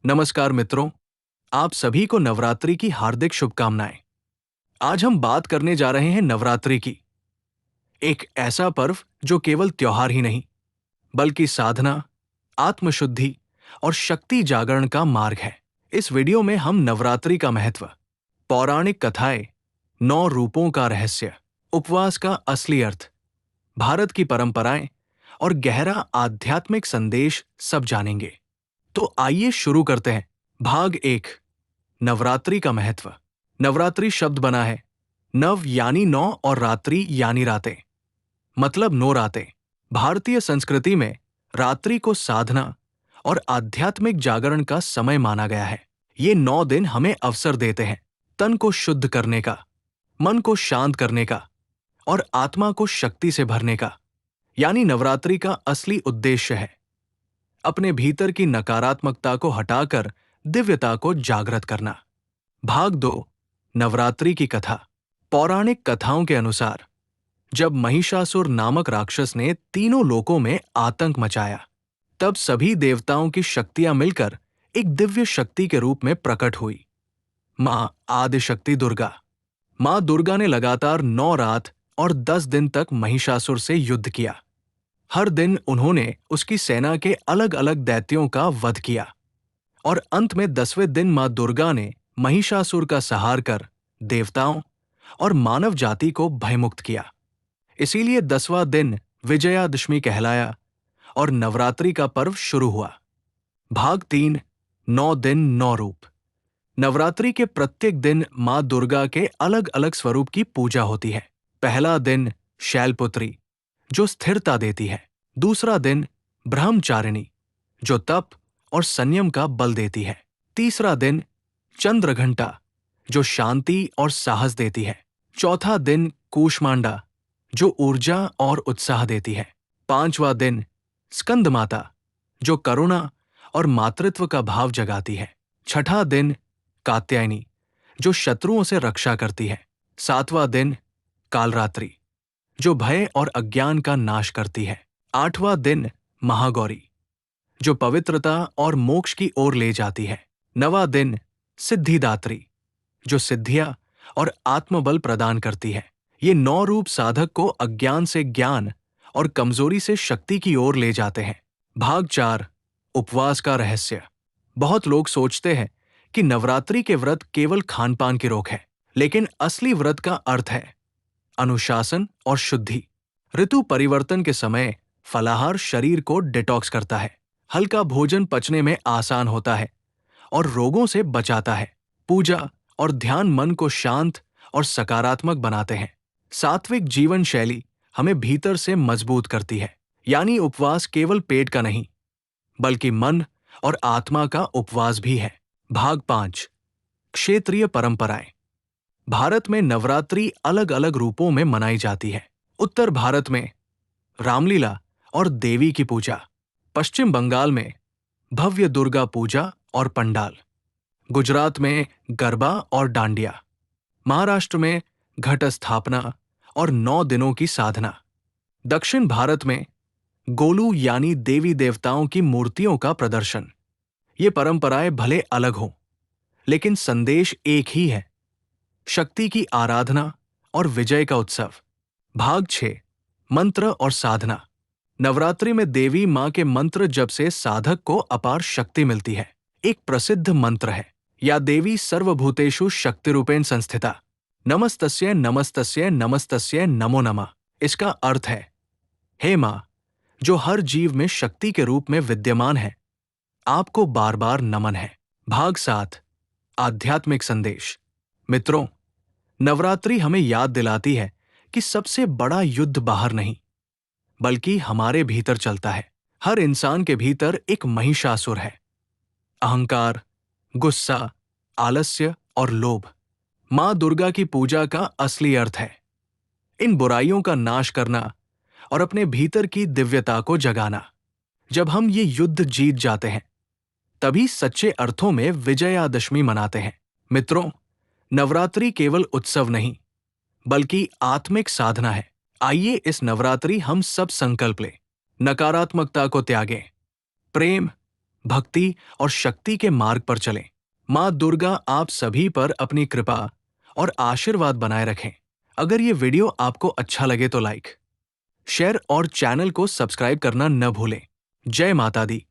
नमस्कार मित्रों, आप सभी को नवरात्रि की हार्दिक शुभकामनाएं। आज हम बात करने जा रहे हैं नवरात्रि की, एक ऐसा पर्व जो केवल त्योहार ही नहीं, बल्कि साधना, आत्मशुद्धि और शक्ति जागरण का मार्ग है। इस वीडियो में हम नवरात्रि का महत्व, पौराणिक कथाएं, 9 रूपों का रहस्य, उपवास का असली अर्थ, भारत की परंपराएं और गहरा आध्यात्मिक संदेश सब जानेंगे। तो आइए शुरू करते हैं। भाग 1, नवरात्रि का महत्व। नवरात्रि शब्द बना है नव यानी 9 और रात्रि यानी रातें, मतलब 9 रातें। भारतीय संस्कृति में रात्रि को साधना और आध्यात्मिक जागरण का समय माना गया है। ये 9 दिन हमें अवसर देते हैं तन को शुद्ध करने का, मन को शांत करने का और आत्मा को शक्ति से भरने का। यानी नवरात्रि का असली उद्देश्य है अपने भीतर की नकारात्मकता को हटाकर दिव्यता को जागृत करना। भाग 2, नवरात्रि की कथा। पौराणिक कथाओं के अनुसार जब महिषासुर नामक राक्षस ने तीनों लोकों में आतंक मचाया, तब सभी देवताओं की शक्तियां मिलकर एक दिव्य शक्ति के रूप में प्रकट हुई, मां आदिशक्ति दुर्गा। मां दुर्गा ने लगातार 9 रात और 10 दिन तक महिषासुर से युद्ध किया। हर दिन उन्होंने उसकी सेना के अलग अलग दैत्यों का वध किया और अंत में 10वें दिन मां दुर्गा ने महिषासुर का संहार कर देवताओं और मानव जाति को भयमुक्त किया। इसीलिए 10वां दिन विजयादशमी कहलाया और नवरात्रि का पर्व शुरू हुआ। भाग 3, 9 दिन 9 रूप। नवरात्रि के प्रत्येक दिन मां दुर्गा के अलग अलग स्वरूप की पूजा होती है। पहला दिन शैलपुत्री, जो स्थिरता देती है। दूसरा दिन ब्रह्मचारिणी, जो तप और संयम का बल देती है। तीसरा दिन चंद्रघंटा, जो शांति और साहस देती है। चौथा दिन कूष्मांडा, जो ऊर्जा और उत्साह देती है। 5वां दिन स्कंद माता, जो करुणा और मातृत्व का भाव जगाती है। 6ठा दिन कात्यायनी, जो शत्रुओं से रक्षा करती है। 7वां दिन कालरात्रि, जो भय और अज्ञान का नाश करती है। 8वां दिन महागौरी, जो पवित्रता और मोक्ष की ओर ले जाती है। 9वां दिन सिद्धिदात्री, जो सिद्धियां और आत्मबल प्रदान करती है। ये 9 रूप साधक को अज्ञान से ज्ञान और कमजोरी से शक्ति की ओर ले जाते हैं। भाग 4, उपवास का रहस्य। बहुत लोग सोचते हैं कि नवरात्रि के व्रत केवल खान-पान की रोक है, लेकिन असली व्रत का अर्थ है अनुशासन और शुद्धि। ऋतु परिवर्तन के समय फलाहार शरीर को डिटॉक्स करता है, हल्का भोजन पचने में आसान होता है और रोगों से बचाता है। पूजा और ध्यान मन को शांत और सकारात्मक बनाते हैं। सात्विक जीवन शैली हमें भीतर से मजबूत करती है। यानी उपवास केवल पेट का नहीं, बल्कि मन और आत्मा का उपवास भी है। भाग 5, क्षेत्रीय परंपराएं। भारत में नवरात्रि अलग अलग रूपों में मनाई जाती है। उत्तर भारत में रामलीला और देवी की पूजा, पश्चिम बंगाल में भव्य दुर्गा पूजा और पंडाल, गुजरात में गरबा और डांडिया, महाराष्ट्र में घट स्थापना और 9 दिनों की साधना, दक्षिण भारत में गोलू यानी देवी देवताओं की मूर्तियों का प्रदर्शन। ये परंपराएं भले अलग हों, लेकिन संदेश एक ही है, शक्ति की आराधना और विजय का उत्सव। भाग 6, मंत्र और साधना। नवरात्रि में देवी मां के मंत्र जप से साधक को अपार शक्ति मिलती है। एक प्रसिद्ध मंत्र है, या देवी सर्वभूतेषु शक्तिरूपेण संस्थिता, नमस्तस्यै नमस्तस्यै नमस्तस्यै नमो नमः। इसका अर्थ है, हे मां, जो हर जीव में शक्ति के रूप में विद्यमान है, आपको बार बार नमन है। भाग 7, आध्यात्मिक संदेश। मित्रों, नवरात्रि हमें याद दिलाती है कि सबसे बड़ा युद्ध बाहर नहीं, बल्कि हमारे भीतर चलता है। हर इंसान के भीतर एक महिषासुर है। अहंकार, गुस्सा, आलस्य और लोभ मां दुर्गा की पूजा का असली अर्थ है। इन बुराइयों का नाश करना और अपने भीतर की दिव्यता को जगाना। जब हम ये युद्ध जीत जाते हैं, तभी सच्चे अर्थों में विजयादशमी मनाते हैं। मित्रों, नवरात्रि केवल उत्सव नहीं, बल्कि आत्मिक साधना है। आइए इस नवरात्रि हम सब संकल्प लें, नकारात्मकता को त्यागें, प्रेम, भक्ति और शक्ति के मार्ग पर चलें। माँ दुर्गा आप सभी पर अपनी कृपा और आशीर्वाद बनाए रखें। अगर ये वीडियो आपको अच्छा लगे तो लाइक, शेयर और चैनल को सब्सक्राइब करना न भूलें। जय माता दी।